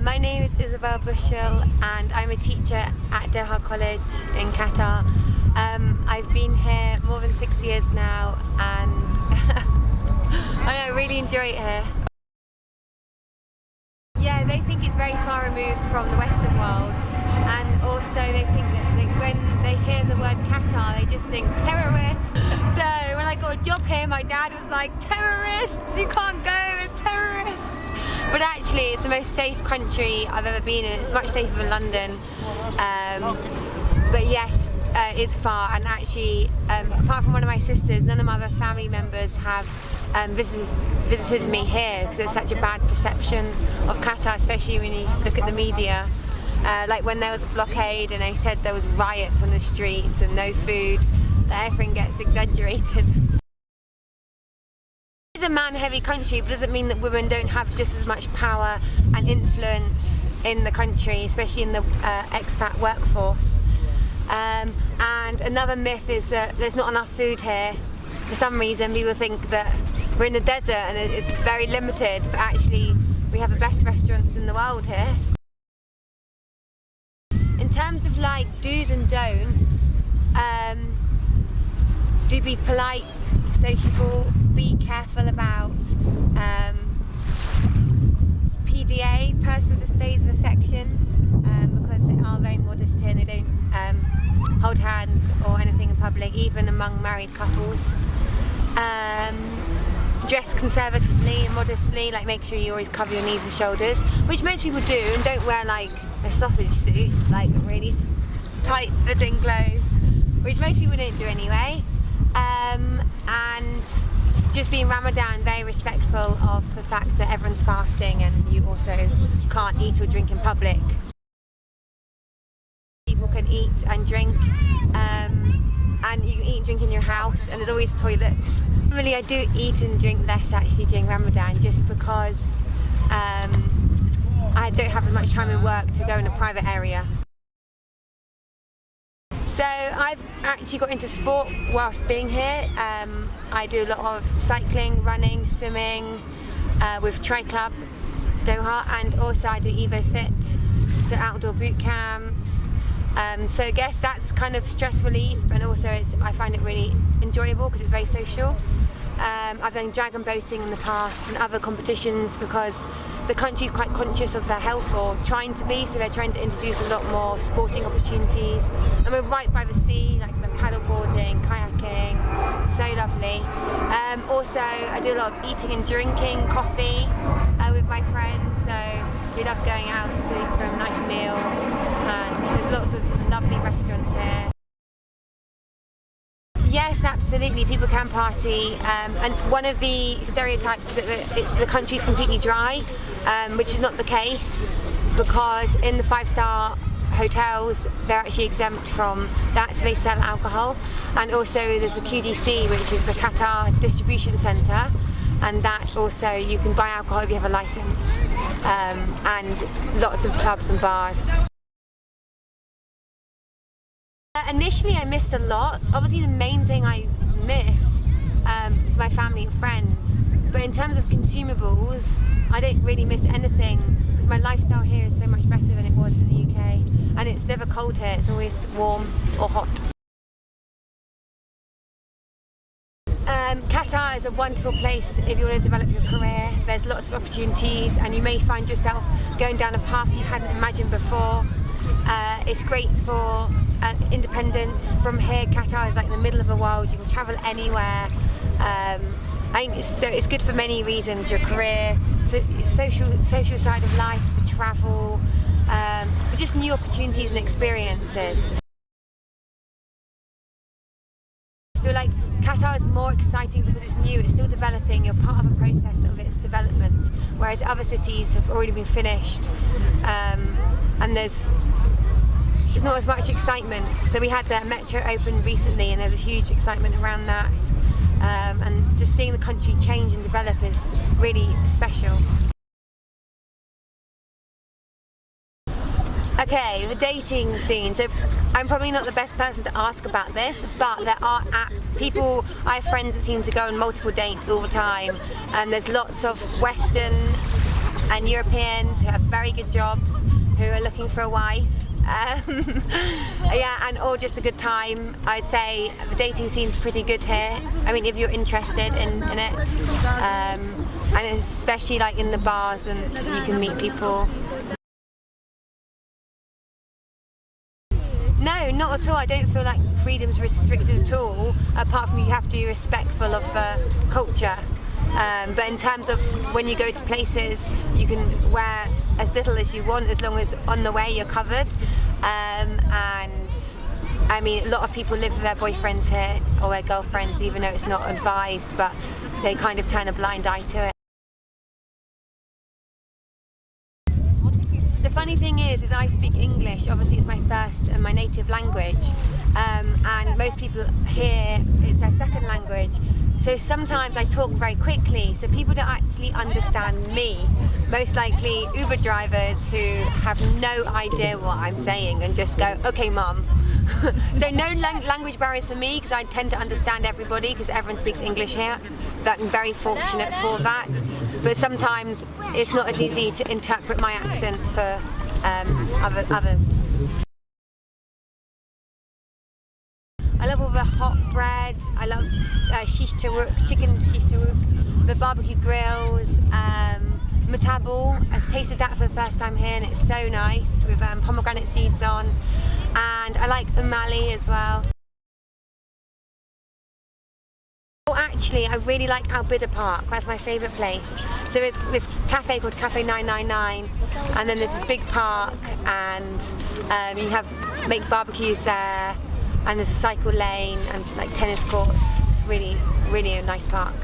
My name is Isabel Bushell and I'm a teacher at Doha College in Qatar. I've been here more than 6 years now and I really enjoy it here. Yeah, they think it's very far removed from the Western world, and also they think that when they hear the word Qatar they just think terrorists. So when I got a job here my dad was like, terrorists, you can't go, it's terrorists. But actually it's the most safe country I've ever been in. It's much safer than London. But yes, it's far, and actually apart from one of my sisters, none of my other family members have visited me here because there's such a bad perception of Qatar, especially when you look at the media. Like when there was a blockade and they said there was riots on the streets and no food, everything gets exaggerated. It's a man-heavy country, but it doesn't mean that women don't have just as much power and influence in the country, especially in the expat workforce. And another myth is that there's not enough food here. For some reason people think that we're in the desert and it's very limited, but actually we have the best restaurants in the world here. In terms of like do's and don'ts, do be polite, sociable, be careful about PDA, personal displays of affection, because they are very modest here. They don't hold hands or anything in public, even among married couples. Dress conservatively and modestly, like make sure you always cover your knees and shoulders, which most people do, and don't wear like a sausage suit, like really tight fitting clothes, which most people don't do anyway. And just being Ramadan, very respectful of the fact that everyone's fasting and you also can't eat or drink in public. People can eat and drink, and you can eat and drink in your house, and there's always toilets. Normally I do eat and drink less actually during Ramadan, just because I don't have as much time in work to go in a private area. So I've actually got into sport whilst being here. I do a lot of cycling, running, swimming with Tri Club Doha, and also I do Evo Fit, so outdoor boot camps. So I guess that's kind of stress relief, and also I find it really enjoyable because it's very social. I've done dragon boating in the past and other competitions because the country is quite conscious of their health, or trying to be, so they're trying to introduce a lot more sporting opportunities. And we're right by the sea, like the paddle boarding, kayaking, so lovely. Also I do a lot of eating and drinking coffee with my friends, so we love going out for a nice meal, and so there's lots of lovely restaurants here. Yes, absolutely, people can party, and one of the stereotypes is that the country is completely dry, which is not the case, because in the 5-star hotels they're actually exempt from that, so they sell alcohol. And also there's a QDC, which is the Qatar distribution centre, and that also you can buy alcohol if you have a licence, and lots of clubs and bars. Initially I missed a lot. Obviously the main thing I miss is my family and friends, but in terms of consumables I don't really miss anything because my lifestyle here is so much better than it was in the UK, and it's never cold here, it's always warm or hot. Qatar is a wonderful place if you want to develop your career. There's lots of opportunities and you may find yourself going down a path you hadn't imagined before. It's great for independence. From here, Qatar is like the middle of the world. You can travel anywhere. I think it's good for many reasons: your career, for social side of life, for travel, for just new opportunities and experiences. I feel like Qatar is more exciting because it's new, it's still developing, you're part of a process of its development, whereas other cities have already been finished, and there's not as much excitement. So we had the metro open recently and there's a huge excitement around that, and just seeing the country change and develop is really special. Okay, the dating scene. So I'm probably not the best person to ask about this, but there are apps. I have friends that seem to go on multiple dates all the time, and there's lots of Western and Europeans who have very good jobs, who are looking for a wife. Yeah, and all just a good time. I'd say the dating scene's pretty good here. I mean, if you're interested in it, and especially like in the bars, and you can meet people. No, not at all. I don't feel like freedom's restricted at all, apart from you have to be respectful of culture. But in terms of when you go to places, you can wear as little as you want, as long as on the way you're covered. And I mean, a lot of people live with their boyfriends here, or their girlfriends, even though it's not advised, but they kind of turn a blind eye to it. The funny thing is I speak English. Obviously, it's my first and my native language, and most people here it's their second language. So sometimes I talk very quickly, so people don't actually understand me. Most likely Uber drivers who have no idea what I'm saying and just go, "Okay, mum." So no language barriers for me, because I tend to understand everybody, because everyone speaks English here. But I'm very fortunate for that. But sometimes it's not as easy to interpret my accent for others. I love all the hot bread. I love shish tawuk, chicken shish tawuk, the barbecue grills, mutabal. I've tasted that for the first time here, and it's so nice with pomegranate seeds on. And I like umali as well. Oh, actually, I really like Al Bida Park. That's my favourite place. So it's this cafe called Cafe 999, and then there's this big park, and you make barbecues there, and there's a cycle lane and like tennis courts. It's really, really a nice park.